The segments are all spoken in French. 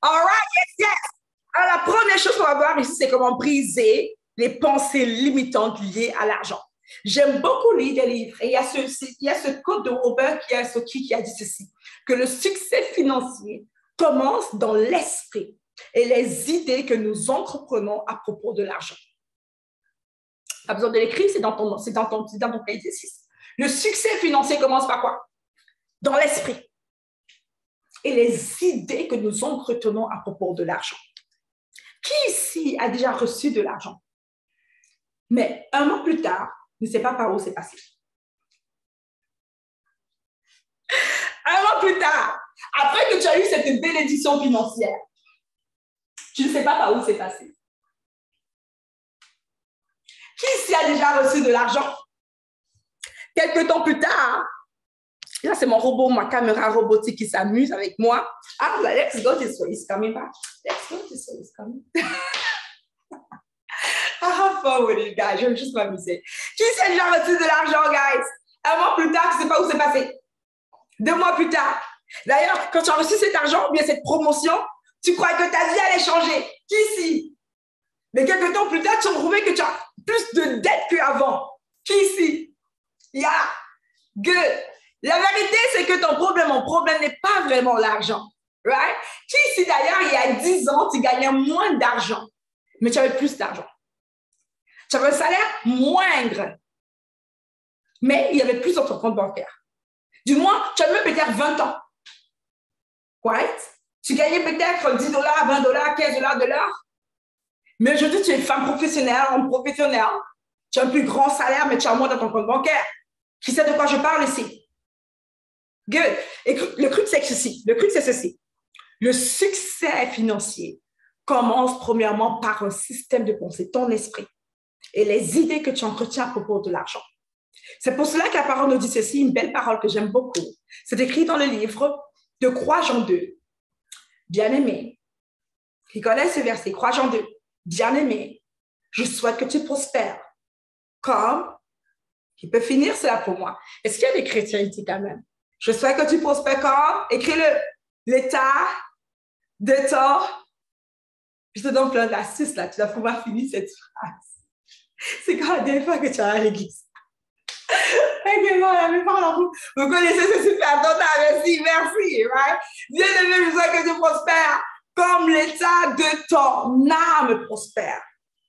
All right, yes, yes. Alors, la première chose qu'on va voir ici, c'est comment briser les pensées limitantes liées à l'argent. J'aime beaucoup lire des livres. Et il y a ce quote de Robert Kiyosaki qui a dit ceci, que le succès financier commence dans l'esprit et les idées que nous entreprenons à propos de l'argent. Pas besoin de l'écrire, c'est dans ton cahier d'exercice. Le succès financier commence par quoi? Dans l'esprit. Et les idées que nous entretenons à propos de l'argent. Qui ici a déjà reçu de l'argent? Mais un an plus tard, ne sait pas par où c'est passé. Un an plus tard, après que tu as eu cette bénédiction financière, tu ne sais pas par où c'est passé. Qui ici a déjà reçu de l'argent? Quelques temps plus tard, là c'est mon robot, ma caméra robotique qui s'amuse avec moi. Ah, let's go this way, it's coming back. Let's go this way, it's coming. I have fun with it, guys. Je vais juste m'amuser. Qui ici a déjà reçu de l'argent, guys? Un mois plus tard, tu ne sais pas où c'est passé. 2 mois plus tard. D'ailleurs, quand tu as reçu cet argent, ou bien cette promotion, tu crois que ta vie allait changer. Qui ici? Mais quelques temps plus tard, tu as trouvé que tu as plus de dettes qu'avant. Qui ici? Yeah. Good. La vérité, c'est que mon problème n'est pas vraiment l'argent. Right? Qui ici, d'ailleurs, il y a 10 ans, tu gagnais moins d'argent, mais tu avais plus d'argent. Tu avais un salaire moindre, mais il y avait plus dans ton compte bancaire. Du moins, tu avais peut-être 20 ans. Right? Tu gagnais peut-être 10 $, 20 $, 15 $ de l'heure. Mais aujourd'hui, tu es femme professionnelle, homme professionnel. Tu as un plus grand salaire, mais tu as moins dans ton compte bancaire. Qui sait de quoi je parle ici? Good. Et le truc, c'est ceci. Le succès financier commence premièrement par un système de pensée, ton esprit, et les idées que tu entretiens à propos de l'argent. C'est pour cela que la parole nous dit ceci, une belle parole que j'aime beaucoup. C'est écrit dans le livre de Croix Jean 2. Bien-aimé, qui connaît ce verset, Croix Jean 2. Bien-aimé, je souhaite que tu prospères. Comme, qui peut finir cela pour moi. Est-ce qu'il y a des chrétiens ici quand même? Je souhaite que tu prospères comme, écris-le, l'état de ton. Je te donne plein d'astuces là, tu vas pouvoir finir cette phrase. C'est quand la dernière fois que tu vas à l'église. Vous connaissez ce super total, merci, right? Bien-aimé, je souhaite que tu prospères comme l'état de ton âme prospère,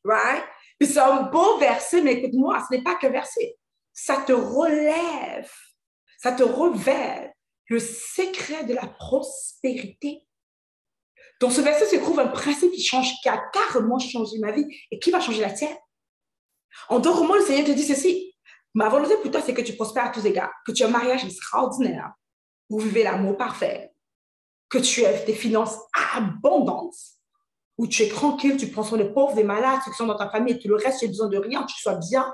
right? Puis c'est un beau verset, mais écoute-moi, ce n'est pas que verset. Ça te relève, ça te révèle le secret de la prospérité. Dans ce verset se trouve un principe qui a carrément changé ma vie et qui va changer la tienne. En d'autres mots, le Seigneur te dit ceci. Ma volonté pour toi, c'est que tu prospères à tous égards, que tu aies un mariage extraordinaire, où vous vivez l'amour parfait, que tu aies des finances abondantes, où tu es tranquille, tu prends soin des pauvres, des malades, ceux qui sont dans ta famille, et tout le reste, tu n'as besoin de rien, que tu sois bien.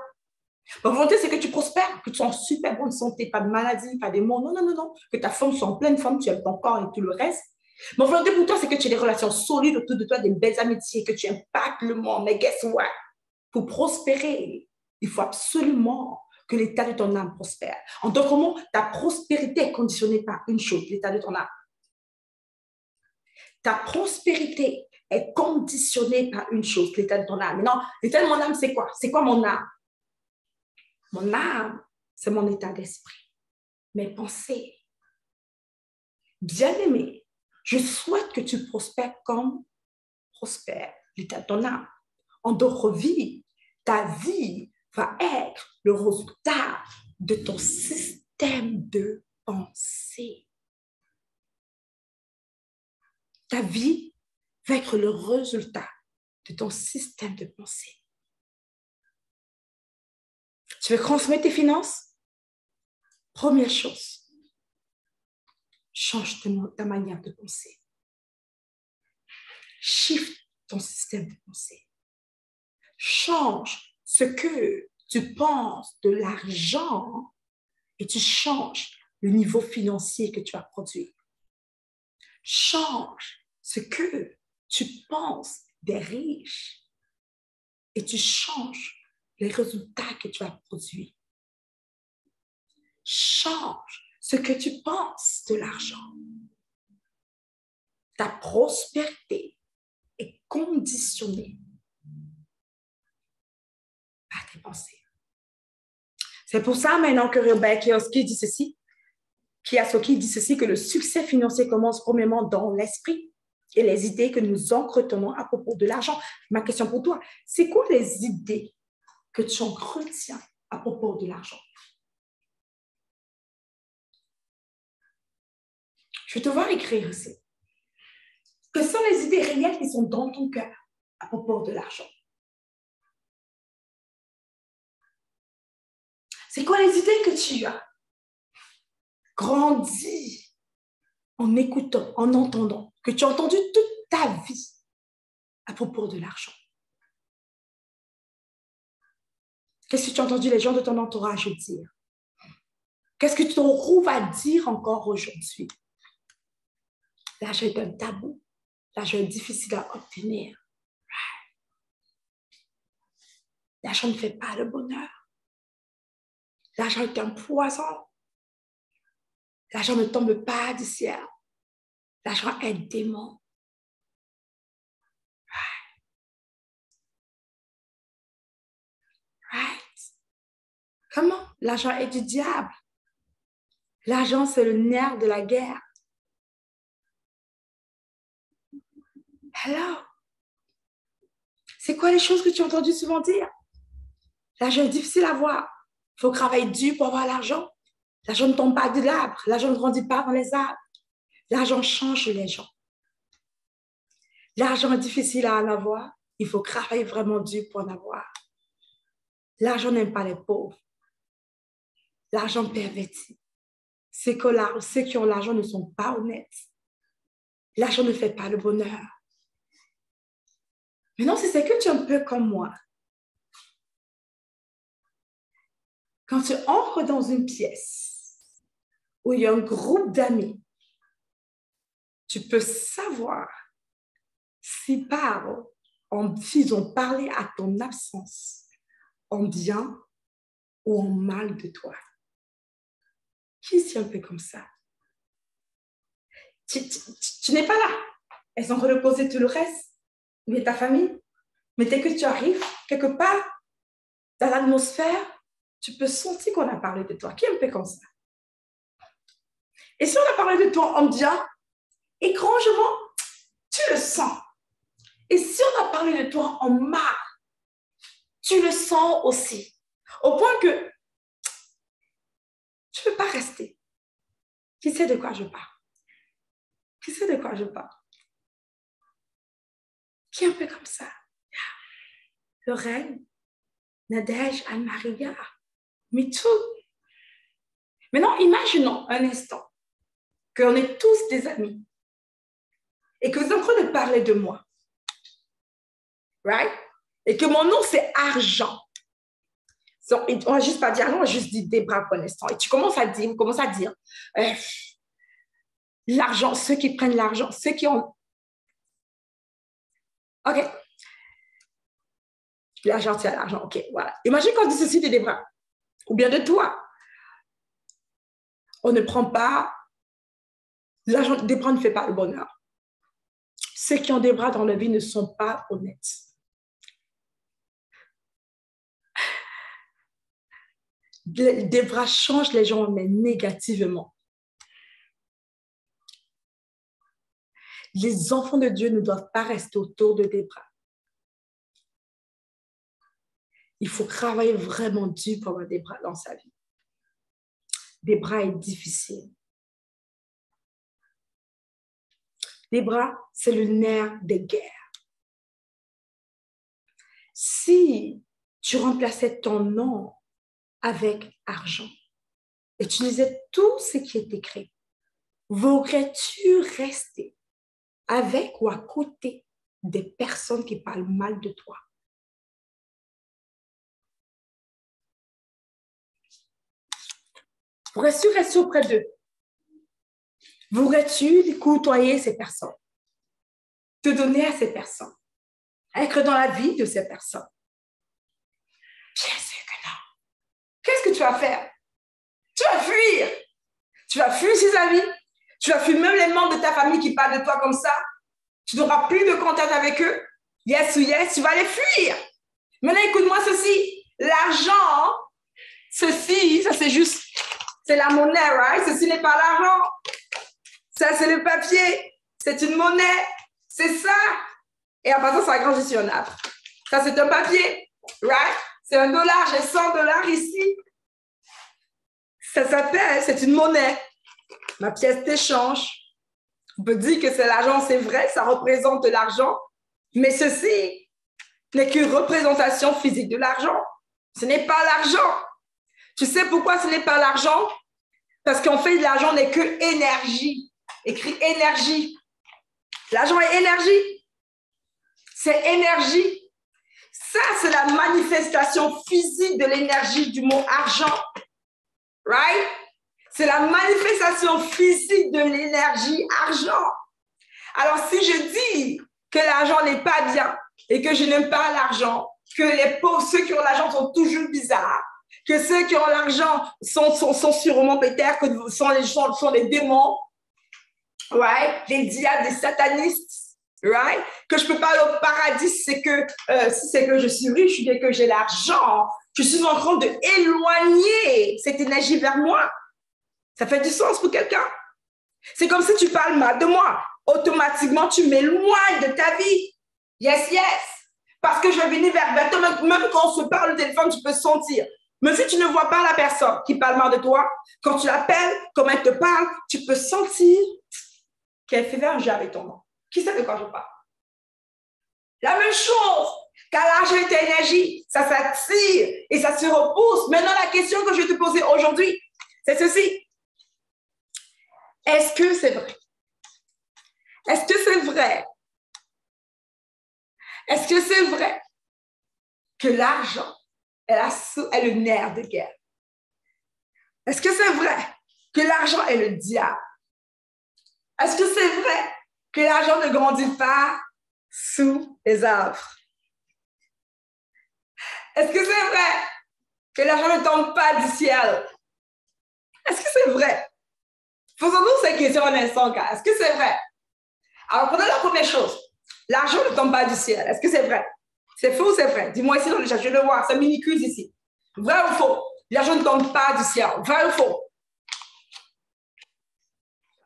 Ma volonté, c'est que tu prospères, que tu sois en super bonne santé, pas de maladie, pas des maux, non, que ta forme soit en pleine forme, tu aimes ton corps et tout le reste. Ma volonté pour toi, c'est que tu aies des relations solides autour de toi, des belles amitiés, que tu impactes le monde. Mais guess what? Pour prospérer, il faut absolument que l'état de ton âme prospère. En d'autres mots, ta prospérité est conditionnée par une chose, l'état de ton âme. Ta prospérité est conditionnée par une chose, l'état de ton âme. Mais non, l'état de mon âme, c'est quoi? C'est quoi mon âme? Mon âme, c'est mon état d'esprit, mes pensées. Bien-aimé, je souhaite que tu prospères comme prospère l'état de ton âme. En d'autres vies, ta vie va être le résultat de ton système de pensée. Ta vie va être le résultat de ton système de pensée. Tu veux transmettre tes finances? Première chose, change ta manière de penser. Shift ton système de pensée. Change ce que tu penses de l'argent et tu changes le niveau financier que tu vas produire. Change ce que tu penses des riches et tu changes les résultats que tu vas produire. Change ce que tu penses de l'argent ta prospérité est conditionnée par tes pensées. C'est pour ça maintenant que Robert Kiyosaki dit ceci, que le succès financier commence premièrement dans l'esprit et les idées que nous entretenons à propos de l'argent. Ma question pour toi, c'est quoi les idées que tu entretiens à propos de l'argent? Je vais te voir écrire ici. Quelles sont les idées réelles qui sont dans ton cœur à propos de l'argent? C'est quoi les idées que tu as grandi en écoutant, en entendant, que tu as entendu toute ta vie à propos de l'argent? Qu'est-ce que tu as entendu les gens de ton entourage dire? Qu'est-ce que ton roux va dire encore aujourd'hui? L'argent est un tabou. L'argent est difficile à obtenir. L'argent ne fait pas le bonheur. L'argent est un poison. L'argent ne tombe pas du ciel. L'argent est démon. Right? Comment? L'argent est du diable. L'argent, c'est le nerf de la guerre. Alors, c'est quoi les choses que tu as entendu souvent dire? L'argent est difficile à avoir. Il faut travailler dur pour avoir l'argent. L'argent ne tombe pas de l'arbre. L'argent ne grandit pas dans les arbres. L'argent change les gens. L'argent est difficile à en avoir. Il faut travailler vraiment dur pour en avoir. L'argent n'aime pas les pauvres. L'argent pervertit. Ceux qui ont l'argent ne sont pas honnêtes. L'argent ne fait pas le bonheur. Maintenant, si c'est que tu es un peu comme moi, quand tu entres dans une pièce où il y a un groupe d'amis, tu peux savoir s'ils ont parlé à ton absence en bien ou en mal de toi. Qui est un peu comme ça? Tu n'es pas là. Elles ont reposé tout le reste. Mais ta famille. Mais dès que tu arrives quelque part dans l'atmosphère, tu peux sentir qu'on a parlé de toi. Qui est un peu comme ça? Et si on a parlé de toi en bien, étrangement, tu le sens. Et si on a parlé de toi en mal, tu le sens aussi. Au point que tu ne peux pas rester. Qui sait de quoi je parle? Qui sait de quoi je parle? Qui est un peu comme ça? Lorraine, Nadège, Anne-Maria, mais tout. Maintenant, imaginons un instant qu'on est tous des amis et que vous êtes en train de parler de moi. Right? Et que mon nom, c'est argent. On ne va juste pas dire, non, on va juste dire Debra pour l'instant. Et tu commences à dire, l'argent, ceux qui prennent l'argent, ceux qui ont... OK. L'argent, c'est l'argent. OK, voilà. Imagine qu'on dit ceci de Debra, ou bien de toi. On ne prend pas... L'argent, Debra ne fait pas le bonheur. Ceux qui ont des bras dans la vie ne sont pas honnêtes. Des bras changent les gens, mais négativement. Les enfants de Dieu ne doivent pas rester autour de des bras. Il faut travailler vraiment dur pour avoir des bras dans sa vie. Des bras est difficile. Les bras, c'est le nerf des guerres. Si tu remplaçais ton nom avec argent et tu lisais tout ce qui est écrit, voudrais-tu rester avec ou à côté des personnes qui parlent mal de toi? Voudrais-tu rester auprès d'eux? Voudrais-tu côtoyer ces personnes? Te donner à ces personnes? Être dans la vie de ces personnes? Bien sûr que non. Qu'est-ce que tu vas faire? Tu vas fuir. Tu vas fuir ces amis. Tu vas fuir même les membres de ta famille qui parlent de toi comme ça. Tu n'auras plus de contact avec eux. Yes ou yes, tu vas les fuir. Maintenant, écoute-moi ceci. L'argent, ceci, ça c'est juste, c'est la monnaie, right? Ceci n'est pas l'argent. Ça, c'est le papier. C'est une monnaie. C'est ça. Et en passant, ça grandit sur un arbre. Ça, c'est un papier, right? C'est $1. J'ai $100 ici. Ça s'appelle, c'est une monnaie. Ma pièce d'échange. On peut dire que c'est l'argent, c'est vrai, ça représente de l'argent. Mais ceci n'est qu'une représentation physique de l'argent. Ce n'est pas l'argent. Tu sais pourquoi ce n'est pas l'argent? Parce qu'en fait, l'argent n'est que énergie. Écrit énergie. L'argent est énergie. C'est énergie. Ça, c'est la manifestation physique de l'énergie du mot argent. Right? C'est la manifestation physique de l'énergie argent. Alors, si je dis que l'argent n'est pas bien et que je n'aime pas l'argent, que les pauvres, ceux qui ont l'argent sont toujours bizarres, que ceux qui ont l'argent sont sûrement pétères, que sont les démons, right? Les diables, les satanistes, right? Que je ne peux pas aller au paradis, c'est que si c'est que je suis riche et que j'ai l'argent, je suis en train d'éloigner cette énergie vers moi. Ça fait du sens pour quelqu'un. C'est comme si tu parles mal de moi. Automatiquement, tu m'éloignes de ta vie. Yes, yes. Parce que je vais venir vers toi. Même quand on se parle au téléphone, tu peux sentir. Mais si tu ne vois pas la personne qui parle mal de toi, quand tu l'appelles, comment elle te parle, tu peux sentir qu'elle fait un jeu avec ton nom. Qui sait de quoi je parle? La même chose. Car l'argent est énergie. Ça s'attire et ça se repousse. Maintenant, la question que je vais te poser aujourd'hui, c'est ceci. Est-ce que c'est vrai? Est-ce que c'est vrai? Est-ce que c'est vrai que l'argent est le nerf de guerre? Est-ce que c'est vrai que l'argent est le diable? Est-ce que c'est vrai que l'argent ne grandit pas sous les arbres? Est-ce que c'est vrai que l'argent ne tombe pas du ciel? Est-ce que c'est vrai? Faisons-nous ces questions un instant, car est-ce que c'est vrai? Alors, prenons la première chose. L'argent ne tombe pas du ciel. Est-ce que c'est vrai? C'est faux ou c'est vrai? Dis-moi ici dans le chat, je vais le voir. C'est un mini-quiz ici. Vrai ou faux? L'argent ne tombe pas du ciel. Vrai ou faux?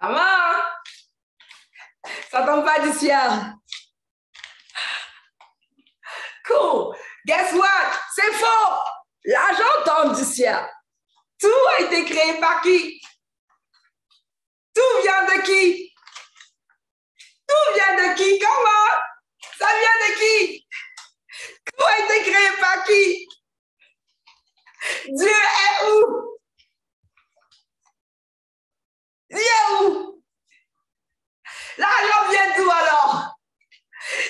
Maman, ça ne tombe pas du ciel. Cool. Guess what? C'est faux. L'argent tombe du ciel. Tout a été créé par qui? Tout vient de qui? Tout vient de qui? Comment? Ça vient de qui? Tout a été créé par qui? Dieu est où? Dieu est où? L'argent vient d'où alors?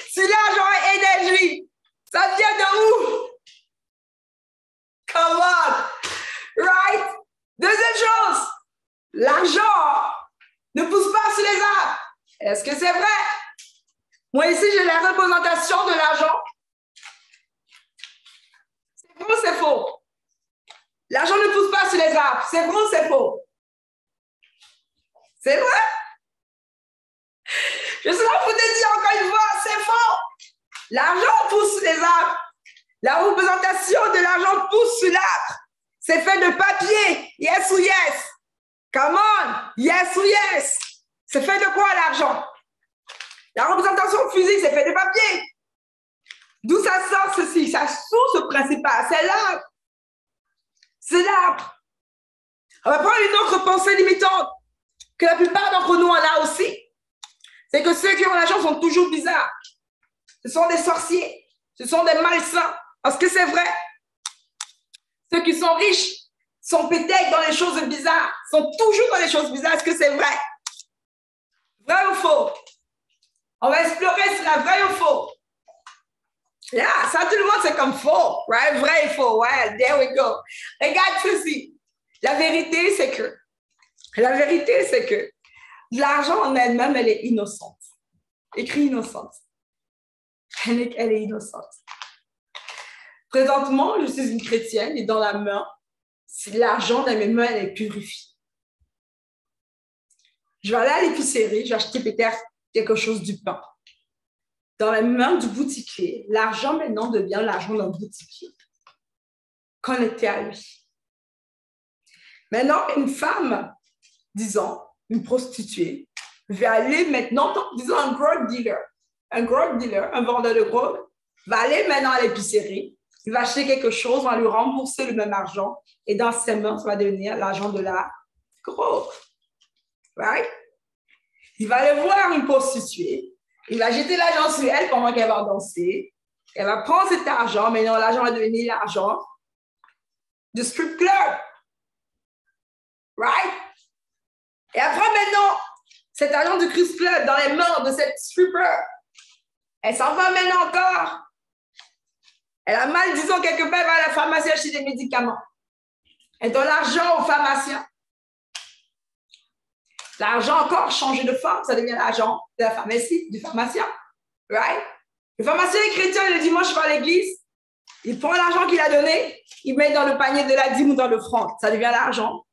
Si l'argent est énergie, ça vient de où? Come on! Right? Deuxième chose, l'argent ne pousse pas sur les arbres. Est-ce que c'est vrai? Moi ici, j'ai la représentation de l'argent. C'est vrai ou c'est faux? L'argent ne pousse pas sur les arbres. C'est vrai ou c'est faux? C'est vrai? Je suis là pour te dire encore une fois, c'est faux. L'argent pousse sur les arbres. La représentation de l'argent pousse sur l'arbre. C'est fait de papier. Yes ou yes? Come on. Yes ou yes? C'est fait de quoi l'argent? La représentation physique, c'est fait de papier. D'où ça sort ceci? Sa source principale, c'est l'arbre. C'est l'arbre. On va prendre une autre pensée limitante que la plupart d'entre nous en a aussi. C'est que ceux qui ont l'argent sont toujours bizarres. Ce sont des sorciers. Ce sont des malsains. Est-ce que c'est vrai? Ceux qui sont riches sont peut-être dans les choses bizarres, sont toujours dans les choses bizarres. Est-ce que c'est vrai? Vrai ou faux? On va explorer si c'est vrai ou faux. Yeah, ça, tout le monde, c'est comme faux. Right? Vrai et faux. Ouais, there we go. Regarde ceci. La vérité, c'est que l'argent en elle-même, elle est innocente. Écrit innocente. Elle est innocente. Présentement, je suis une chrétienne et dans la main, si l'argent dans mes mains, elle est purifiée. Je vais aller à l'épicerie, je vais acheter peut-être quelque chose du pain. Dans la main du boutiquier, l'argent maintenant devient l'argent d'un boutiquier, connecté à lui. Maintenant, une femme, disons, une prostituée, va aller maintenant, disons un drug dealer, un vendeur de drogue, va aller maintenant à l'épicerie, il va acheter quelque chose, on va lui rembourser le même argent, et dans ses mains, ça va devenir l'argent de la drogue. Right? Il va aller voir une prostituée, il va jeter l'argent sur elle pendant qu'elle va danser, elle va prendre cet argent, maintenant l'argent va devenir l'argent du strip club. Right? Et après maintenant, cet argent du strip club dans les mains de cette stripper, elle s'en va maintenant encore. Elle a mal, disons, quelque part, elle va à la pharmacie acheter des médicaments. Elle donne l'argent au pharmacien. L'argent encore changé de forme, ça devient l'argent de la pharmacie, du pharmacien. Right? Le pharmacien est chrétien, le dimanche, il va à l'église. Il prend l'argent qu'il a donné, il met dans le panier de la dîme ou dans le franc. Ça devient l'argent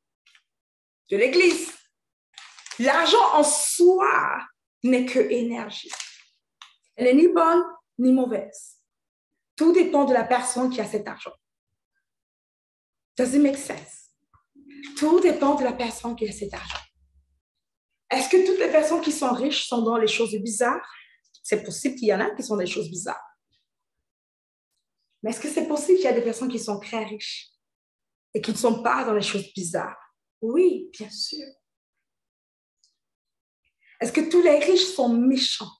de l'église. L'argent en soi n'est que énergie. Elle n'est ni bonne ni mauvaise. Tout dépend de la personne qui a cet argent. Does it make sense? Tout dépend de la personne qui a cet argent. Est-ce que toutes les personnes qui sont riches sont dans les choses bizarres? C'est possible qu'il y en a qui sont des choses bizarres. Mais est-ce que c'est possible qu'il y a des personnes qui sont très riches et qui ne sont pas dans les choses bizarres? Oui, bien sûr. Est-ce que tous les riches sont méchants?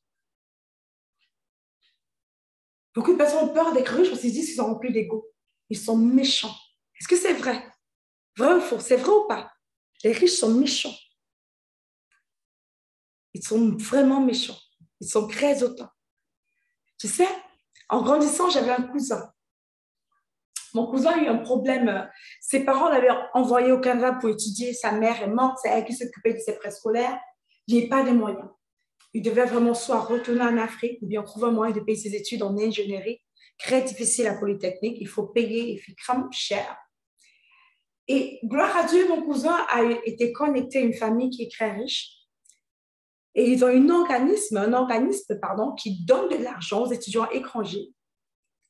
Beaucoup de personnes ont peur d'être riches parce qu'ils disent qu'ils sont remplis d'ego. Ils sont méchants. Est-ce que c'est vrai? Vrai ou faux? C'est vrai ou pas? Les riches sont méchants. Ils sont vraiment méchants. Ils sont très hautains. Tu sais, en grandissant, j'avais un cousin. Mon cousin a eu un problème. Ses parents l'avaient envoyé au Canada pour étudier. Sa mère est morte. C'est elle qui s'occupait de ses frais scolaires. Il n'y a pas de moyens. Il devait vraiment soit retourner en Afrique ou bien trouver un moyen de payer ses études en ingénierie. Très difficile à Polytechnique. Il faut payer, il fait crème cher. Et gloire à Dieu, mon cousin a été connecté à une famille qui est très riche. Et ils ont un organisme qui donne de l'argent aux étudiants étrangers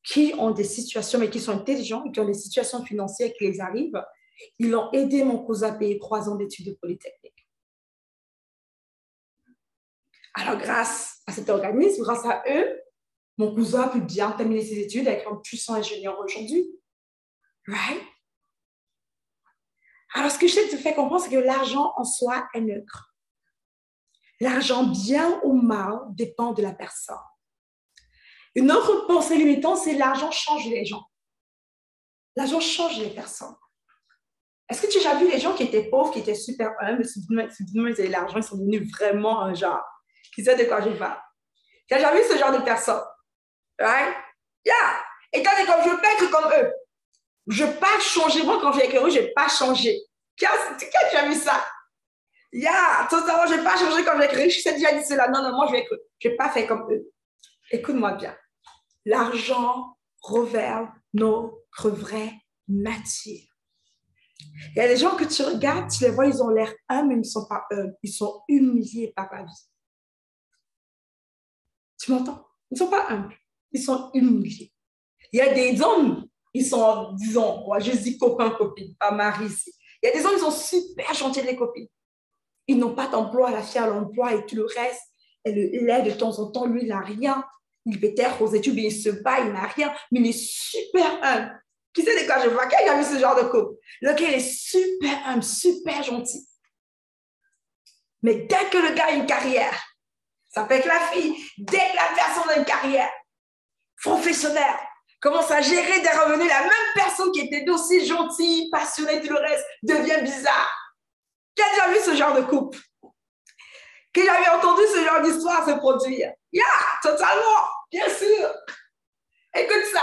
qui ont des situations, mais qui sont intelligents et qui ont des situations financières qui les arrivent. Ils ont aidé mon cousin à payer 3 ans d'études de Polytechnique. Alors, grâce à cet organisme, grâce à eux, mon cousin a pu bien terminer ses études avec un puissant ingénieur aujourd'hui. Right? Alors, ce que je te fais comprendre, c'est que l'argent en soi est neutre. L'argent, bien ou mal, dépend de la personne. Une autre pensée limitante, c'est l'argent change les gens. L'argent change les personnes. Est-ce que tu as déjà vu les gens qui étaient pauvres, qui étaient super humbles, soudainement ils avaient l'argent, ils sont devenus vraiment un genre qui sait de quoi je parle? Tu as déjà vu ce genre de personnes? Right? Yeah! Et toi, tu es comme, je ne veux pas être comme eux. Je ne veux pas changer. Moi, quand je vais avec eux, je ne vais pas changer. Qui a vu ça? Yeah, totalement, je ne vais pas changer comme les riches. Je t'ai déjà dit cela. Non, moi, je ne vais pas faire comme eux. Écoute-moi bien. L'argent révèle notre vraie nature. Il y a des gens que tu regardes, tu les vois, ils ont l'air humbles, mais ils ne sont pas humbles. Ils sont humiliés par la vie. Tu m'entends? Ils ne sont pas humbles. Ils sont humiliés. Il y a des hommes, ils sont, disons, moi, je dis copains, copines, pas mari ici. Il y a des hommes, ils sont super gentils, les copines. Ils n'ont pas d'emploi, la fille à l'emploi et tout le reste. Elle l'aide de temps en temps, lui, il n'a rien. Il peut être aux études, il se bat, il n'a rien, mais il est super humble. Qui sait de quoi je vois? Qui a vu ce genre de couple? Lequel est super humble, super gentil. Mais dès que le gars a une carrière, ça fait que la fille, dès que la personne a une carrière professionnelle, commence à gérer des revenus, la même personne qui était aussi gentille, passionnée, tout le reste, devient bizarre. Qui a déjà vu ce genre de couple? Qui a déjà entendu ce genre d'histoire se produire? Yeah, totalement, bien sûr. Écoute ça.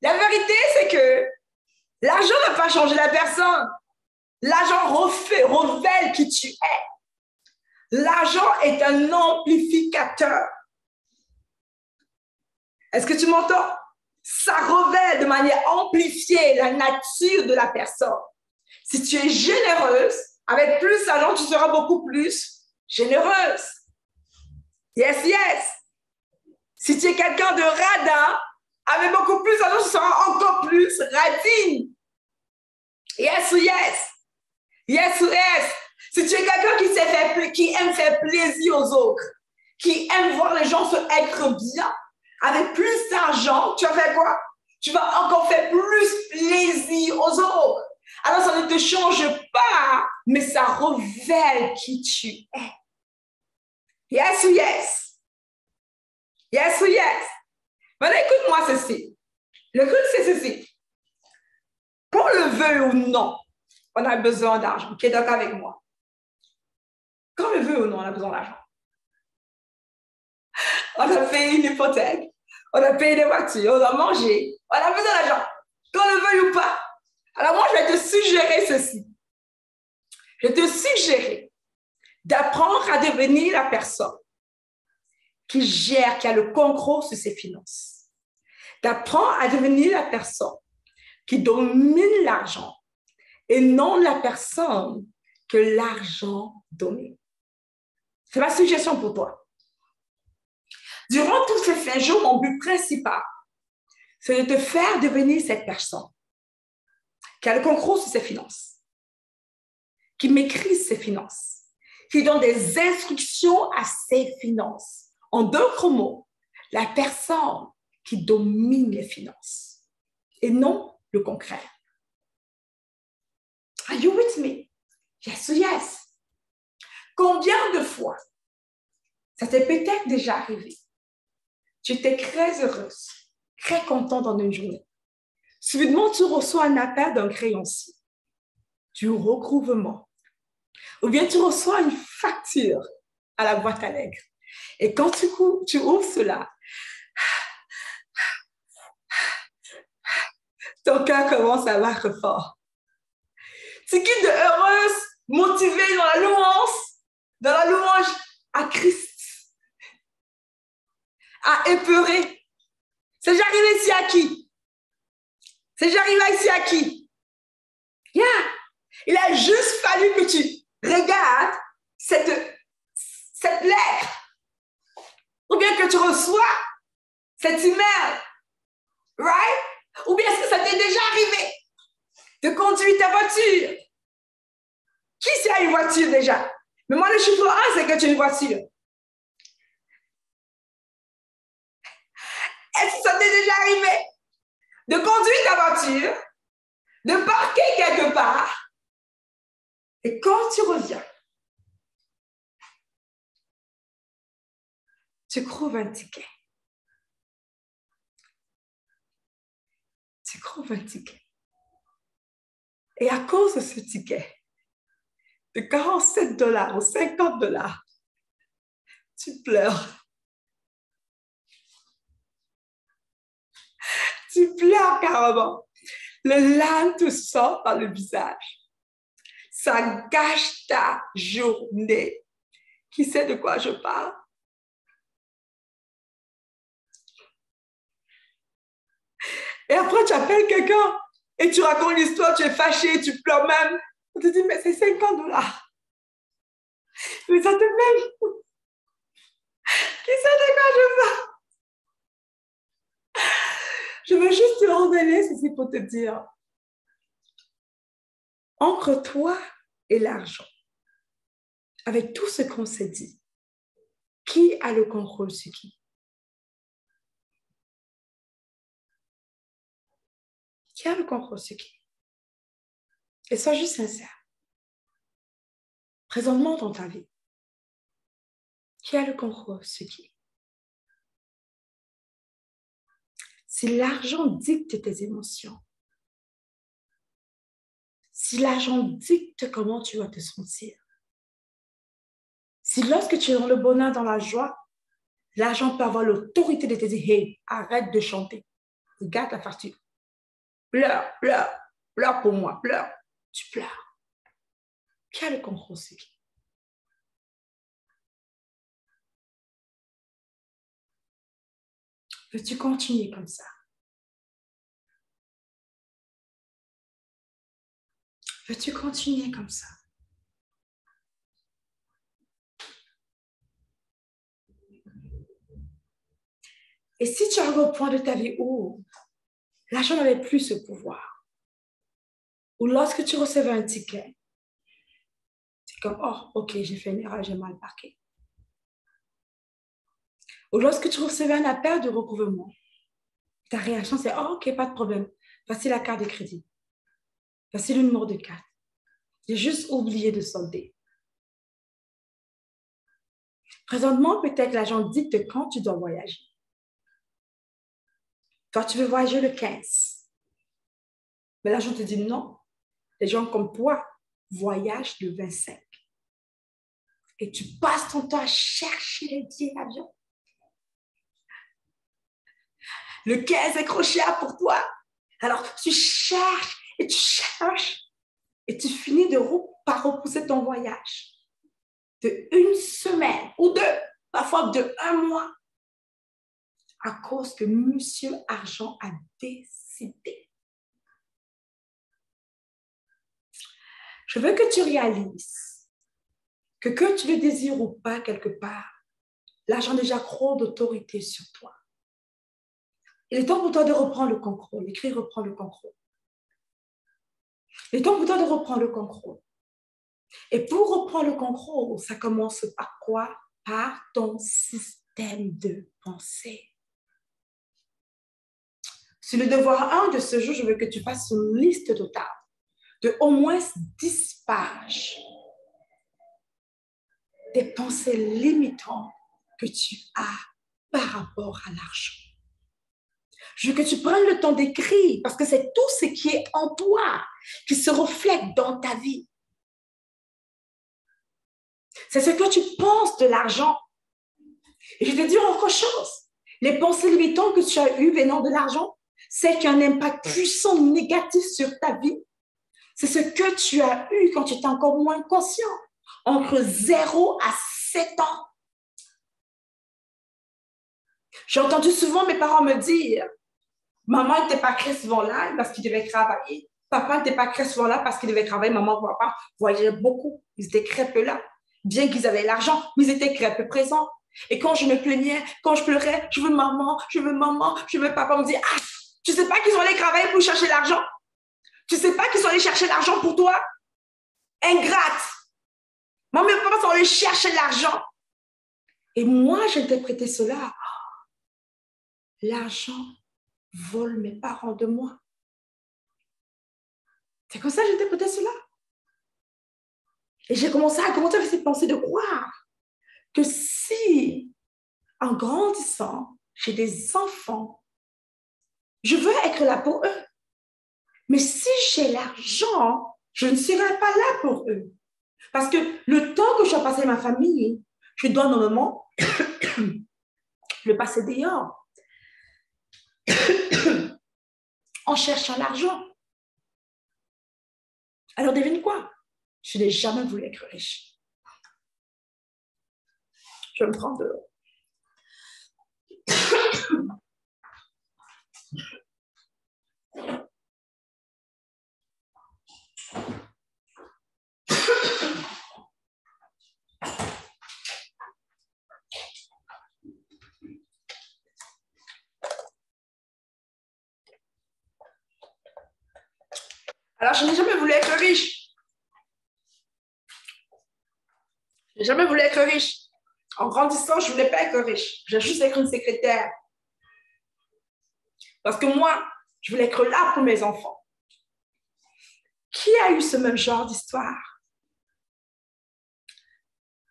La vérité, c'est que l'argent n'a pas changé la personne. L'argent révèle qui tu es. L'argent est un amplificateur. Est-ce que tu m'entends? Ça révèle de manière amplifiée la nature de la personne. Si tu es généreuse, avec plus d'argent, tu seras beaucoup plus généreuse. Yes, yes. Si tu es quelqu'un de radin, avec beaucoup plus, alors tu seras encore plus radine. Yes ou yes. Yes ou yes. Si tu es quelqu'un qui aime faire plaisir aux autres, qui aime voir les gens se être bien, avec plus d'argent, tu vas faire quoi? Tu vas encore faire plus plaisir aux autres. Alors, ça ne te change pas, mais ça révèle qui tu es. Yes ou yes? Yes ou yes? Maintenant, écoute-moi ceci. Le truc, c'est ceci. Qu'on le veuille ou non, on a besoin d'argent. Qui est d'accord avec moi? Qu'on le veuille ou non, on a besoin d'argent. On a payé une hypothèque, on a payé des voitures, on a mangé, on a besoin d'argent. Qu'on le veuille ou pas. Alors moi, je vais te suggérer ceci. Je vais te suggérer d'apprendre à devenir la personne qui gère, qui a le contrôle sur ses finances. D'apprendre à devenir la personne qui domine l'argent et non la personne que l'argent domine. C'est ma suggestion pour toi. Durant tous ces 5 jours, mon but principal, c'est de te faire devenir cette personne qui a le contrôle sur ses finances, qui maîtrise ses finances, qui donne des instructions à ses finances. En d'autres mots, la personne qui domine les finances et non le contraire. Are you with me? Yes or yes? Combien de fois ça t'est peut-être déjà arrivé? Tu étais très heureuse, très contente dans une journée. Subitement, tu reçois un appel d'un créancier, du recouvrement, ou bien tu reçois une facture à la boîte à lettres. Et quand tu ouvres cela, ton cœur commence à battre fort. Tu quittes de heureuse, motivée dans la louange à Christ, à épeurer. C'est déjà arrivé ici à qui? C'est déjà arrivé ici à qui? Yeah. Il a juste fallu que tu regardes cette lettre, ou bien que tu reçois cet email, right? Ou bien est-ce que ça t'est déjà arrivé de conduire ta voiture? Qui c'est a une voiture déjà? Mais moi, le chiffre 1, c'est que tu as une voiture. Est-ce que ça t'est déjà arrivé de conduire ta voiture, de parquer quelque part, et quand tu reviens, tu trouves un ticket. Tu trouves un ticket. Et à cause de ce ticket, de 47 $ ou 50 $, tu pleures. Tu pleures carrément. Les larmes te sortent par le visage. Ça gâche ta journée. Qui sait de quoi je parle? Et après, tu appelles quelqu'un et tu racontes l'histoire, tu es fâché, tu pleures même. On te dit, mais c'est 50 $. Mais ça te fait. Qui sait de quoi je parle? Je veux juste te révéler ceci pour te dire. Entre toi et l'argent, avec tout ce qu'on s'est dit, qui a le contrôle sur qui? Qui a le contrôle sur qui? Et sois juste sincère. Présentement dans ta vie, qui a le contrôle sur qui? Si l'argent dicte tes émotions, si l'argent dicte comment tu vas te sentir, si lorsque tu es dans le bonheur, dans la joie, l'argent peut avoir l'autorité de te dire, hey, arrête de chanter, regarde la facture, pleure, pleure, pleure pour moi, pleure, tu pleures. Qui a le contrôle sur qui? Veux-tu continuer comme ça? Veux-tu continuer comme ça? Et si tu arrives au point de ta vie où l'argent n'avait plus ce pouvoir, ou lorsque tu recevais un ticket, c'est comme, oh, ok, j'ai fait une erreur, j'ai mal parqué. Ou lorsque tu recevais un appel de recouvrement, ta réaction, c'est, oh, ok, pas de problème. Voici la carte de crédit. Voici le numéro de carte. J'ai juste oublié de solder. Présentement, peut-être l'agent dicte quand tu dois voyager. Toi, tu veux voyager le 15. Mais l'agent te dit non. Les gens comme toi voyagent le 25. Et tu passes ton temps à chercher les billets d'avion. Le 15 est trop cher pour toi. Alors, tu cherches et tu cherches et tu finis par repousser ton voyage de une semaine ou deux, parfois de un mois, à cause que Monsieur Argent a décidé. Je veux que tu réalises que tu le désires ou pas quelque part, l'argent déjà trop d'autorité sur toi. Il est temps pour toi de reprendre le contrôle. Écris reprends le contrôle. Il est temps pour toi de reprendre le contrôle. Et pour reprendre le contrôle, ça commence par quoi? Par ton système de pensée. Sur le devoir 1 de ce jour, je veux que tu fasses une liste totale de au moins 10 pages des pensées limitantes que tu as par rapport à l'argent. Je veux que tu prennes le temps d'écrire parce que c'est tout ce qui est en toi qui se reflète dans ta vie. C'est ce que tu penses de l'argent. Et je vais te dire autre chose. Les pensées limitantes que tu as eues venant de l'argent, celles qui ont un impact puissant négatif sur ta vie, c'est ce que tu as eu quand tu étais encore moins conscient, entre 0 à 7 ans. J'ai entendu souvent mes parents me dire, maman n'était pas très souvent là parce qu'il devait travailler. Papa n'était pas très souvent là parce qu'il devait travailler. Maman et papa voyageaient beaucoup. Ils étaient très peu là. Bien qu'ils avaient l'argent, mais ils étaient très peu présents. Et quand je me plaignais, quand je pleurais, je veux maman, je veux maman, je veux papa, on me dit, ah, tu sais pas qu'ils sont allés travailler pour chercher l'argent? Tu sais pas qu'ils sont allés chercher l'argent pour toi? Ingrate! Maman et papa sont allés chercher l'argent. Et moi, j'interprétais cela. L'argent vole mes parents de moi. C'est comme ça que j'interprétais cela. Et j'ai commencé à avec cette pensée de croire que si, en grandissant, j'ai des enfants, je veux être là pour eux. Mais si j'ai l'argent, je ne serai pas là pour eux. Parce que le temps que je dois passer avec ma famille, je dois normalement le passer dehors en cherchant l'argent. Alors, devine quoi? Je n'ai jamais voulu être riche. Je me prends dehors. Alors, je n'ai jamais voulu être riche. Je n'ai jamais voulu être riche. En grandissant, je ne voulais pas être riche. Je voulais juste être une secrétaire. Parce que moi, je voulais être là pour mes enfants. Qui a eu ce même genre d'histoire?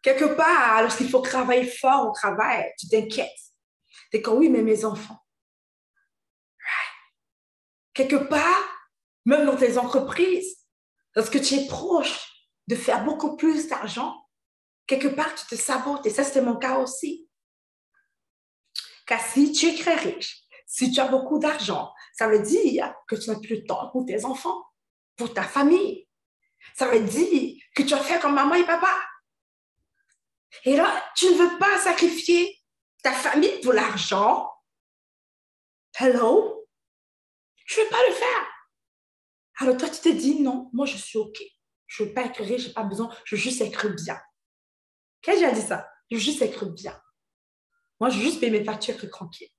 Quelque part, lorsqu'il faut travailler fort au travail, tu t'inquiètes. Tu es comme, oui, mais mes enfants. Quelque part, même dans tes entreprises, lorsque tu es proche de faire beaucoup plus d'argent, quelque part, tu te sabotes. Et ça, c'était mon cas aussi. Car si tu es très riche, si tu as beaucoup d'argent, ça veut dire que tu n'as plus le temps pour tes enfants, pour ta famille. Ça veut dire que tu vas faire comme maman et papa. Et là, tu ne veux pas sacrifier ta famille pour l'argent. Hello? Je ne veux pas le faire. Alors toi, tu te dis, non, moi, je suis OK. Je ne veux pas être riche, je n'ai pas besoin, je veux juste être bien. Qu'est-ce que j'ai dit ça? Je veux juste être bien. Moi, je veux juste payer mes factures, être tranquille.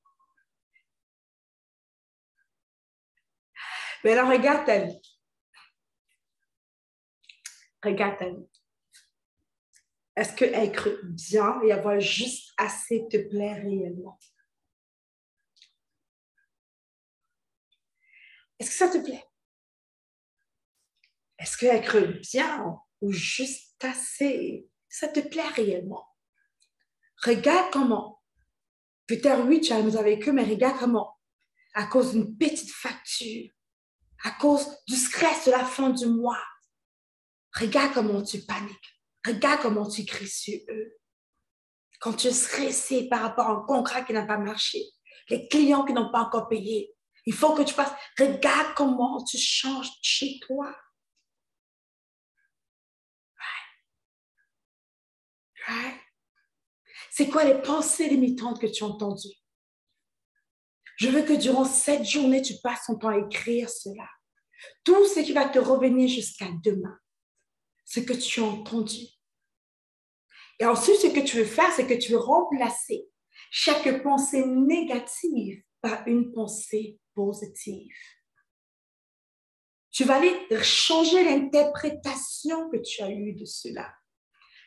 Mais alors, regarde ta vie. Regarde ta vie. Est-ce que être bien et avoir juste assez te plaît réellement? Est-ce que ça te plaît? Est-ce que être bien ou juste assez, ça te plaît réellement? Regarde comment. Peut-être oui, tu as amusé avec eux, mais regarde comment. À cause d'une petite facture, à cause du stress de la fin du mois, regarde comment tu paniques. Regarde comment tu cries sur eux. Quand tu es stressé par rapport à un contrat qui n'a pas marché, les clients qui n'ont pas encore payé, il faut que tu fasses. Regarde comment tu changes chez toi. Right? C'est quoi les pensées limitantes que tu as entendues? Je veux que durant cette journée, tu passes ton temps à écrire cela. Tout ce qui va te revenir jusqu'à demain, ce que tu as entendu. Et ensuite, ce que tu veux faire, c'est que tu veux remplacer chaque pensée négative par une pensée positive. Tu vas aller changer l'interprétation que tu as eue de cela.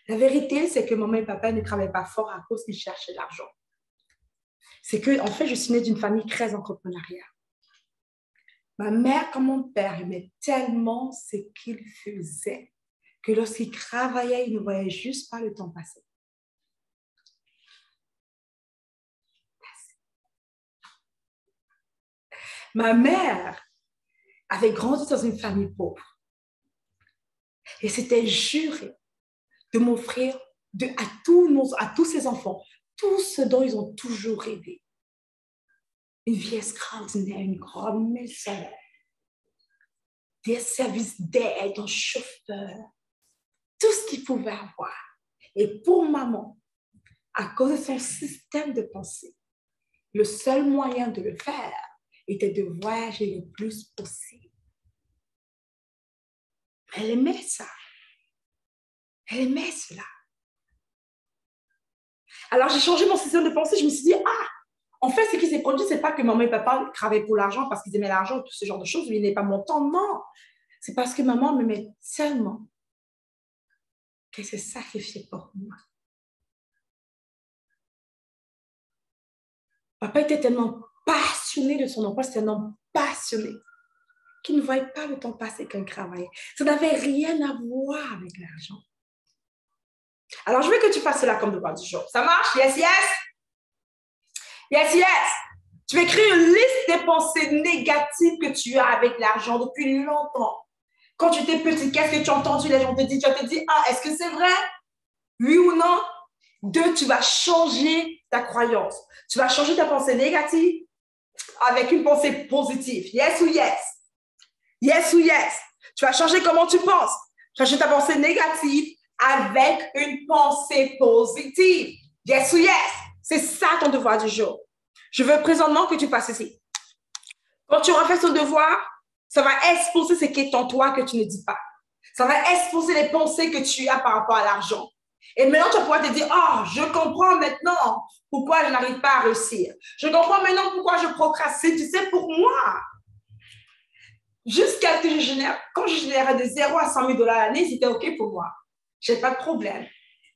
La vérité, c'est que maman et papa ne travaillaient pas fort à cause qu'ils cherchaient l'argent. C'est que, en fait, je suis née d'une famille très entrepreneuriale. Ma mère comme mon père aimaient tellement ce qu'ils faisaient que lorsqu'ils travaillaient, ils ne voyaient juste pas le temps passer. Ma mère avait grandi dans une famille pauvre et s'était juré de m'offrir à tous ses enfants tout ce dont ils ont toujours rêvé. Une vie extraordinaire, une grande maison, des services d'aide, un chauffeur, tout ce qu'il pouvait avoir. Et pour maman, à cause de son système de pensée, le seul moyen de le faire était de voyager le plus possible. Elle aimait ça. Elle aimait cela. Alors, j'ai changé mon système de pensée. Je me suis dit, en fait, ce qui s'est produit, ce n'est pas que maman et papa travaillaient pour l'argent parce qu'ils aimaient l'argent et tout ce genre de choses. Il n'est pas mon temps, non. C'est parce que maman m'aimait tellement qu'elle s'est sacrifiée pour moi. Papa était tellement passionné de son emploi, c'était un homme passionné, qu'il ne voyait pas le temps passer quand il travaillait. Ça n'avait rien à voir avec l'argent. Alors, je veux que tu fasses cela comme devoir du jour. Ça marche? Yes, yes? Yes, yes! Tu vas écrire une liste des pensées négatives que tu as avec l'argent depuis longtemps. Quand tu étais petit, qu'est-ce que tu as entendu? Les gens te disent, tu vas te dire, est-ce que c'est vrai? Oui ou non? 2, tu vas changer ta croyance. Tu vas changer ta pensée négative avec une pensée positive. Yes ou yes? Yes ou yes? Tu vas changer comment tu penses. Tu vas changer ta pensée négative avec une pensée positive. Yes ou yes? C'est ça ton devoir du jour. Je veux présentement que tu fasses ceci. Quand tu refais ce devoir, ça va exposer ce qui est en toi que tu ne dis pas. Ça va exposer les pensées que tu as par rapport à l'argent. Et maintenant, tu vas pouvoir te dire, je comprends maintenant pourquoi je n'arrive pas à réussir. Je comprends maintenant pourquoi je procrastine. Tu sais, pour moi, jusqu'à ce que je génère, quand je générais de 0 à 100 000 $ l'année, c'était OK pour moi. Je n'ai pas de problème.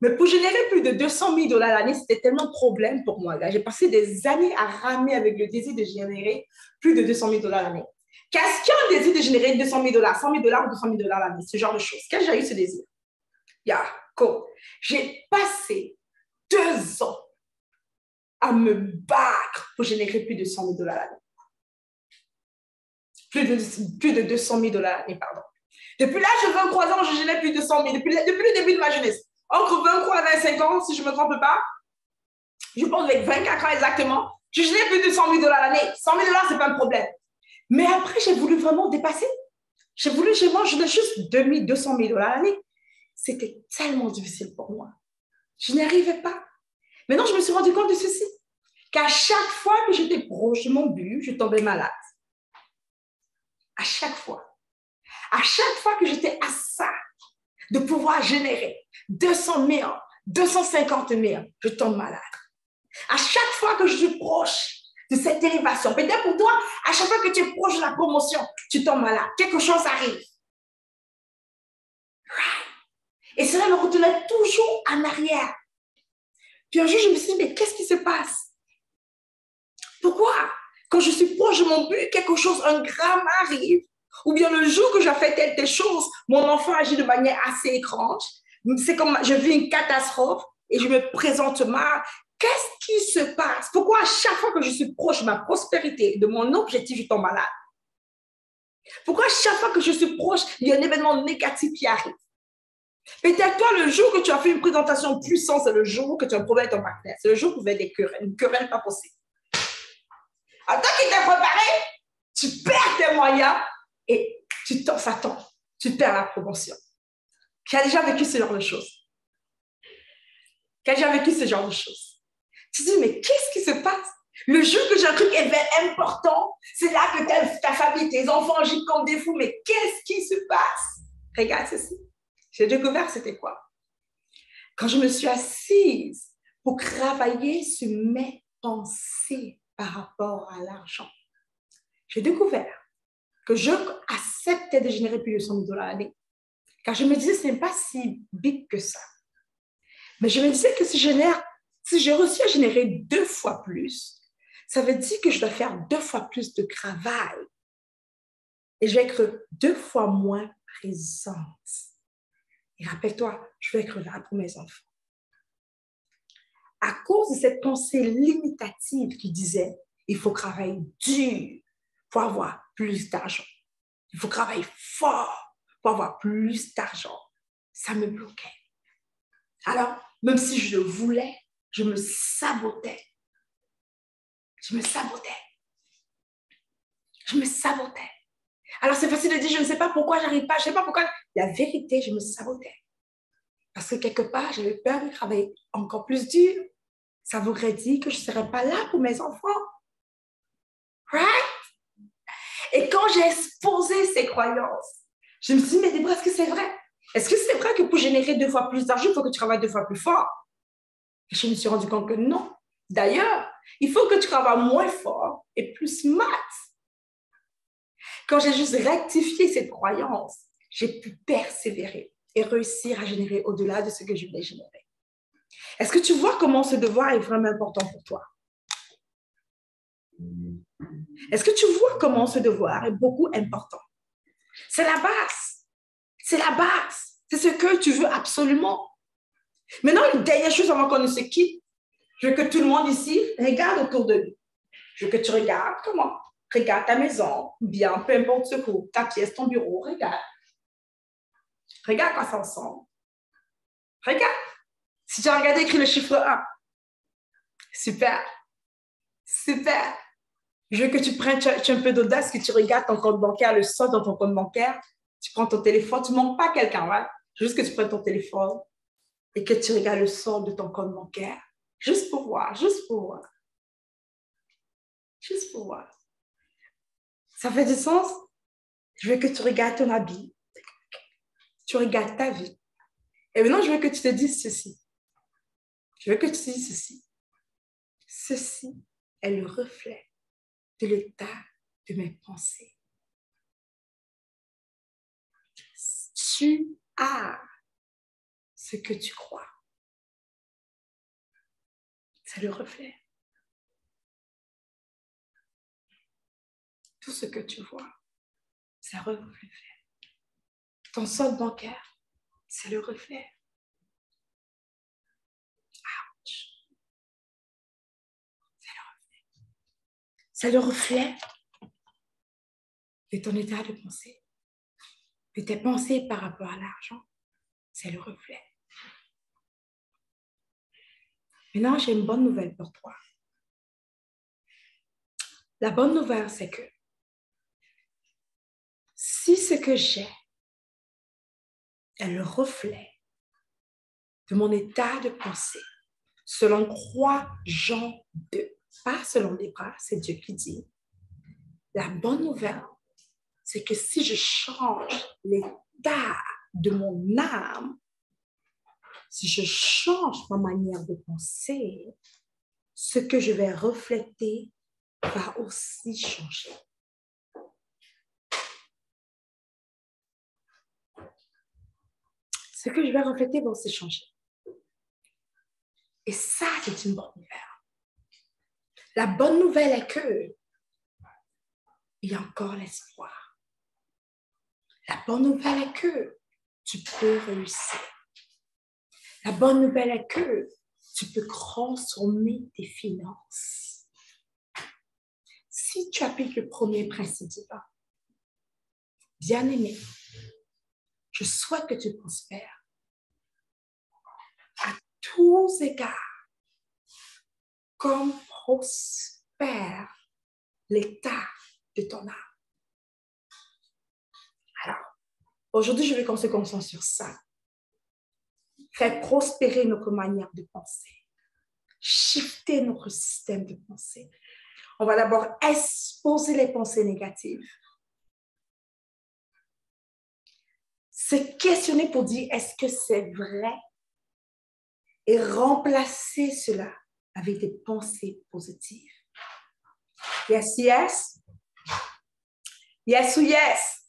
Mais pour générer plus de 200 000 $ l'année, c'était tellement de problème pour moi. J'ai passé des années à ramer avec le désir de générer plus de 200 000 $ l'année. Qu'est-ce qu'il y a un désir de générer 200 000 $, 100 000 $ ou 200 000 $ l'année? Ce genre de choses. Quand j'ai eu ce désir? Cool. J'ai passé 2 ans à me battre pour générer plus de 100 000 $ l'année. Plus de 200 000 $ l'année, pardon. Depuis l'âge de 23 ans, je génère plus de 100 000. Depuis le début de ma jeunesse. Entre 23 et 25 ans, si je ne me trompe pas, je pense avec 24 ans exactement, je génère plus de 100 000 $ l'année. 100 000 $, ce n'est pas un problème. Mais après, j'ai voulu vraiment dépasser. J'ai voulu, je génère juste 200 000 $ l'année. C'était tellement difficile pour moi. Je n'y arrivais pas. Maintenant, je me suis rendu compte de ceci, qu'à chaque fois que j'étais proche de mon but, je tombais malade. À chaque fois que j'étais à ça, de pouvoir générer 200 000, 250 000, je tombe malade. À chaque fois que je suis proche de cette élévation. Peut-être pour toi, à chaque fois que tu es proche de la promotion, tu tombes malade. Quelque chose arrive. Et cela me retournait toujours en arrière. Puis un jour, je me suis dit, mais qu'est-ce qui se passe? Pourquoi? Quand je suis proche de mon but, quelque chose, un drame arrive. Ou bien le jour que j'ai fait telle chose, mon enfant agit de manière assez étrange. C'est comme je vis une catastrophe et je me présente mal. Qu'est-ce qui se passe? Pourquoi à chaque fois que je suis proche de ma prospérité, de mon objectif, je tombe malade? Pourquoi à chaque fois que je suis proche, il y a un événement négatif qui arrive? Peut-être toi, le jour que tu as fait une présentation puissante, c'est le jour que tu as un problème avec ton partenaire. C'est le jour où vous avez des querelles. Une querelle pas possible. En tant qu'il t'a préparé, tu perds tes moyens et ça tombe. Tu perds la promotion. Qui a déjà vécu ce genre de choses? Qui a déjà vécu ce genre de choses? Tu te dis, mais qu'est-ce qui se passe? Le jour que j'ai un truc important, c'est là que ta famille, tes enfants agissent comme des fous. Mais qu'est-ce qui se passe? Regarde ceci. J'ai découvert c'était quoi? Quand je me suis assise pour travailler sur mes pensées par rapport à l'argent, j'ai découvert que je acceptais de générer plus de 100 000 $ l'année. Car je me disais, ce n'est pas si big que ça. Mais je me disais que si j'ai réussi à générer 2 fois plus, ça veut dire que je dois faire 2 fois plus de travail. Et je vais être 2 fois moins présente. Et rappelle-toi, je vais être là pour mes enfants. À cause de cette pensée limitative qui disait, il faut travailler dur pour avoir plus d'argent. Il faut travailler fort pour avoir plus d'argent. Ça me bloquait. Alors, même si je le voulais, je me sabotais. Je me sabotais. Alors, c'est facile de dire, je ne sais pas pourquoi j'arrive pas, je ne sais pas pourquoi. La vérité, je me sabotais. Parce que quelque part, j'avais peur de travailler encore plus dur. Ça voudrait dire que je ne serais pas là pour mes enfants. Right? Et quand j'ai exposé ces croyances, je me suis dit, mais Déborah, est-ce que c'est vrai? Est-ce que c'est vrai que pour générer 2 fois plus d'argent, il faut que tu travailles 2 fois plus fort? Et je me suis rendu compte que non. D'ailleurs, il faut que tu travailles moins fort et plus smart. Quand j'ai juste rectifié cette croyance, j'ai pu persévérer et réussir à générer au-delà de ce que je voulais générer. Est-ce que tu vois comment ce devoir est vraiment important pour toi? Est-ce que tu vois comment ce devoir est beaucoup important? C'est la base. C'est la base. C'est ce que tu veux absolument. Maintenant, une dernière chose avant qu'on ne se quitte, je veux que tout le monde ici regarde autour de lui. Je veux que tu regardes comment? Regarde ta maison, bien, peu importe ce coup, ta pièce, ton bureau, regarde. Regarde quoi ça ressemble. Regarde. Si tu as regardé, écris le chiffre 1. Super. Super. Je veux que tu prennes un peu d'audace, que tu regardes ton compte bancaire, le solde dans ton compte bancaire. Tu prends ton téléphone, tu ne manques pas quelqu'un, ouais? Juste que tu prennes ton téléphone et que tu regardes le solde de ton compte bancaire. Juste pour voir, juste pour voir. Juste pour voir. Ça fait du sens? Je veux que tu regardes ton habit. Tu regardes ta vie. Et maintenant, je veux que tu te dises ceci. Je veux que tu te dises ceci. Ceci est le reflet de l'état de mes pensées. Tu as ce que tu crois. C'est le reflet. Tout ce que tu vois, c'est le reflet. Ton solde bancaire, c'est le reflet. Ouch. C'est le reflet de ton état de pensée, de tes pensées par rapport à l'argent. C'est le reflet. Maintenant, j'ai une bonne nouvelle pour toi. La bonne nouvelle, c'est que si ce que j'ai est le reflet de mon état de pensée, selon 3 Jean 2, pas selon des bras, c'est Dieu qui dit. La bonne nouvelle, c'est que si je change l'état de mon âme, si je change ma manière de penser, ce que je vais refléter va aussi changer. Ce que je vais refléter va aussi changer. Et ça, c'est une bonne nouvelle. La bonne nouvelle est que il y a encore l'espoir. La bonne nouvelle est que tu peux réussir. La bonne nouvelle est que tu peux transformer tes finances. Si tu appliques le premier principe divin, bien-aimé, je souhaite que tu prospères à tous égards, comme prospère l'état de ton âme. Alors, aujourd'hui, je veux qu'on se concentre sur ça. Faire prospérer notre manière de penser. Shifter notre système de pensée. On va d'abord exposer les pensées négatives. Se questionner pour dire est-ce que c'est vrai? Et remplacer cela avec des pensées positives. Yes, yes. Yes ou yes.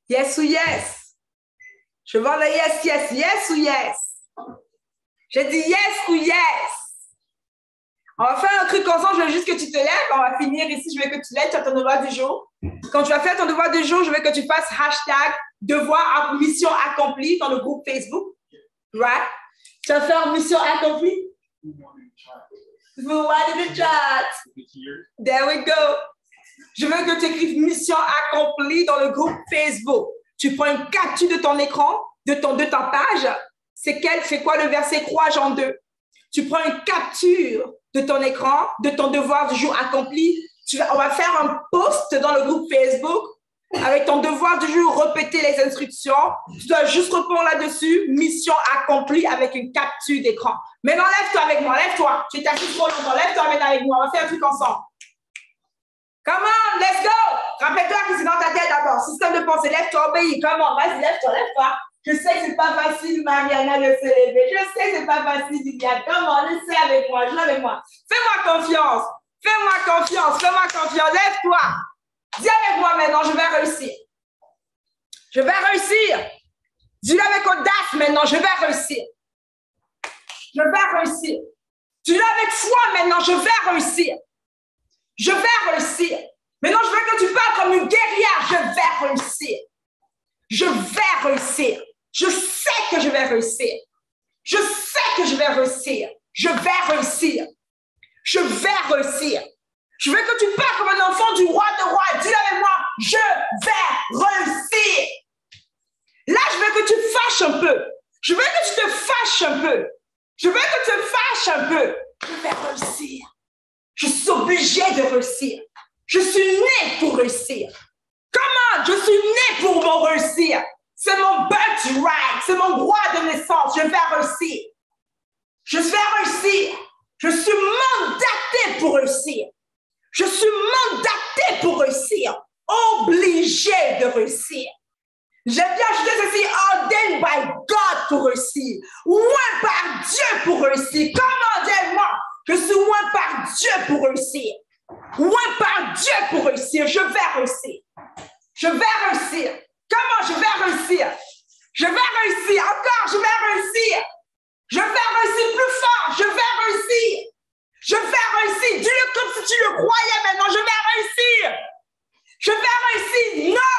Yes ou yes. Je veux le yes, yes, yes ou yes. J'ai dit yes ou yes. On va faire un truc ensemble, je veux juste que tu te lèves. On va finir ici, je veux que tu lèves, tu as ton devoir du jour. Quand tu vas faire ton devoir du jour, je veux que tu fasses hashtag devoir mission accomplie dans le groupe Facebook. Right? Tu vas faire mission accomplie. Vous voyez le chat. There we go. Je veux que tu écrives mission accomplie dans le groupe Facebook. Tu prends une capture de ton écran, de ta page. C'est quoi le verset crois Jean 2? Tu prends une capture de ton écran, de ton devoir du jour accompli. On va faire un post dans le groupe Facebook avec ton devoir du jour, répéter les instructions. Tu dois juste répondre là-dessus, mission accomplie avec une capture d'écran. Maintenant, lève-toi avec moi, lève-toi. Tu t'es assis trop longtemps, lève-toi maintenant avec moi. On va faire un truc ensemble. Come on, let's go! Rappelle-toi que c'est dans ta tête d'abord. Système de pensée, lève-toi, obéis. Come on, vas-y, lève-toi, lève-toi. Je sais que c'est pas facile, Mariana, de se lever. Je sais que c'est pas facile, Viviane. Come on, laissez avec moi, joue avec moi. Fais-moi confiance. Fais-moi confiance, fais-moi confiance. Lève-toi. Dis avec moi maintenant, je vais réussir. Je vais réussir. Dis-le avec audace maintenant, je vais réussir. Je vais réussir. Dis-le avec foi maintenant, je vais réussir. Je vais réussir. Maintenant, je veux que tu parles comme une guerrière. Je vais réussir. Je vais réussir. Je sais que je vais réussir. Je sais que je vais réussir. Je vais réussir. Je vais réussir. Je veux que tu parles comme un enfant du roi de rois. Dis avec moi, je vais réussir. Là, je veux que tu fâches un peu. Je veux que tu te fâches un peu. Je veux que tu te fâches un peu. Je vais réussir. Je suis obligée de réussir. Je suis née pour réussir. Comment? Je suis née pour mon réussir. C'est mon birthright. C'est mon droit de naissance. Je vais réussir. Je vais réussir. Je suis mandatée pour réussir. Je suis mandatée pour réussir. Obligée de réussir. J'aime bien ajouter ceci, ordained by God pour réussir. Oint par Dieu pour réussir. Comment dis-moi? Je suis oint par Dieu pour réussir. Oint par Dieu pour réussir. Je vais réussir. Je vais réussir. Comment je vais réussir? Je vais réussir. Encore, je vais réussir. Je vais réussir plus fort. Je vais réussir. Je vais réussir. Dis-le comme si tu le croyais maintenant. Je vais réussir. Je vais réussir. Non,